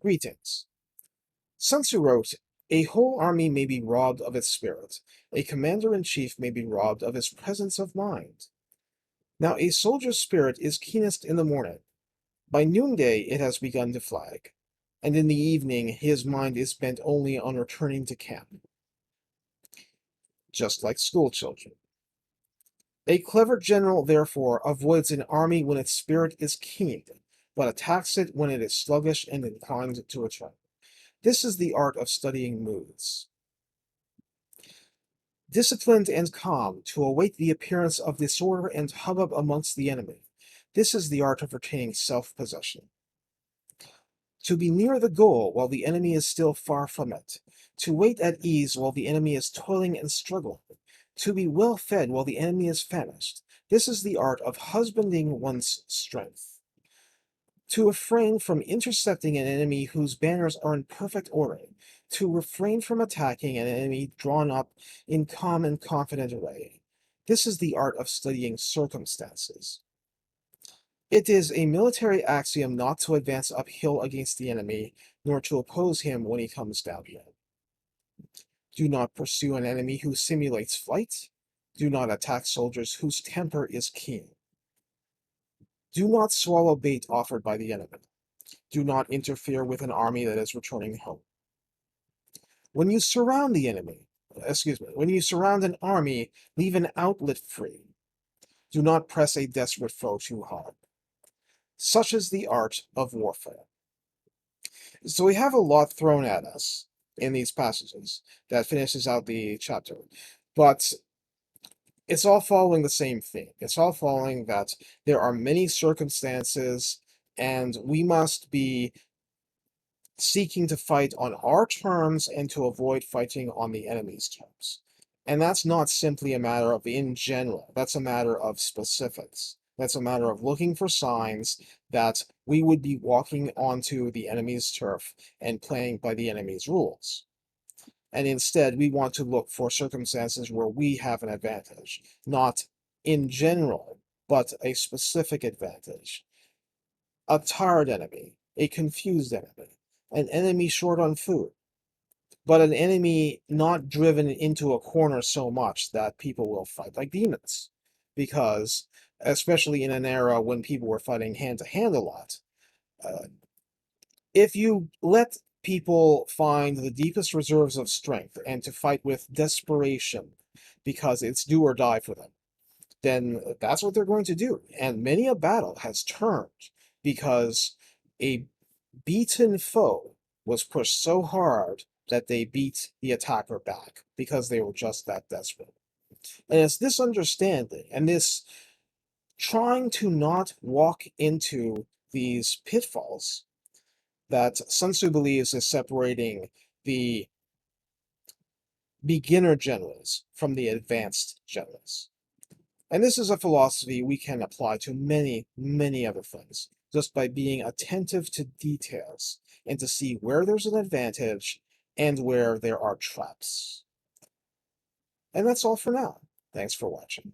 Greetings. Sun Tzu wrote, "A whole army may be robbed of its spirit. A commander-in-chief may be robbed of his presence of mind." Now, a soldier's spirit is keenest in the morning. By noonday it has begun to flag, and in the evening his mind is bent only on returning to camp, just like school children. A clever general, therefore, avoids an army when its spirit is keen, but attacks it when it is sluggish and inclined to return. This is the art of studying moods. Disciplined and calm, to await the appearance of disorder and hubbub amongst the enemy. This is the art of retaining self-possession. To be near the goal while the enemy is still far from it. To wait at ease while the enemy is toiling and struggling. To be well fed while the enemy is famished. This is the art of husbanding one's strength. To refrain from intercepting an enemy whose banners are in perfect order. To refrain from attacking an enemy drawn up in calm and confident array. This is the art of studying circumstances. It is a military axiom not to advance uphill against the enemy, nor to oppose him when he comes downhill. Do not pursue an enemy who simulates flight. Do not attack soldiers whose temper is keen. Do not swallow bait offered by the enemy. Do not interfere with an army that is returning home. When you surround when you surround an army, leave an outlet free. Do not press a desperate foe too hard. Such is the art of warfare. So we have a lot thrown at us in these passages that finishes out the chapter, but it's all following the same thing. It's all following that there are many circumstances, and we must be seeking to fight on our terms and to avoid fighting on the enemy's terms. And that's not simply a matter of in general, that's a matter of specifics. That's a matter of looking for signs that we would be walking onto the enemy's turf and playing by the enemy's rules. And instead, we want to look for circumstances where we have an advantage, not in general, but a specific advantage. A tired enemy, a confused enemy, an enemy short on food, but an enemy not driven into a corner so much that people will fight like demons. Because, especially in an era when people were fighting hand to hand a lot, uh, if you let people find the deepest reserves of strength and to fight with desperation because it's do or die for them, then that's what they're going to do. And many a battle has turned because a beaten foe was pushed so hard that they beat the attacker back because they were just that desperate. And it's this understanding and this trying to not walk into these pitfalls that Sun Tzu believes is separating the beginner generals from the advanced generals. And this is a philosophy we can apply to many, many other things, just by being attentive to details and to see where there's an advantage and where there are traps. And that's all for now. Thanks for watching.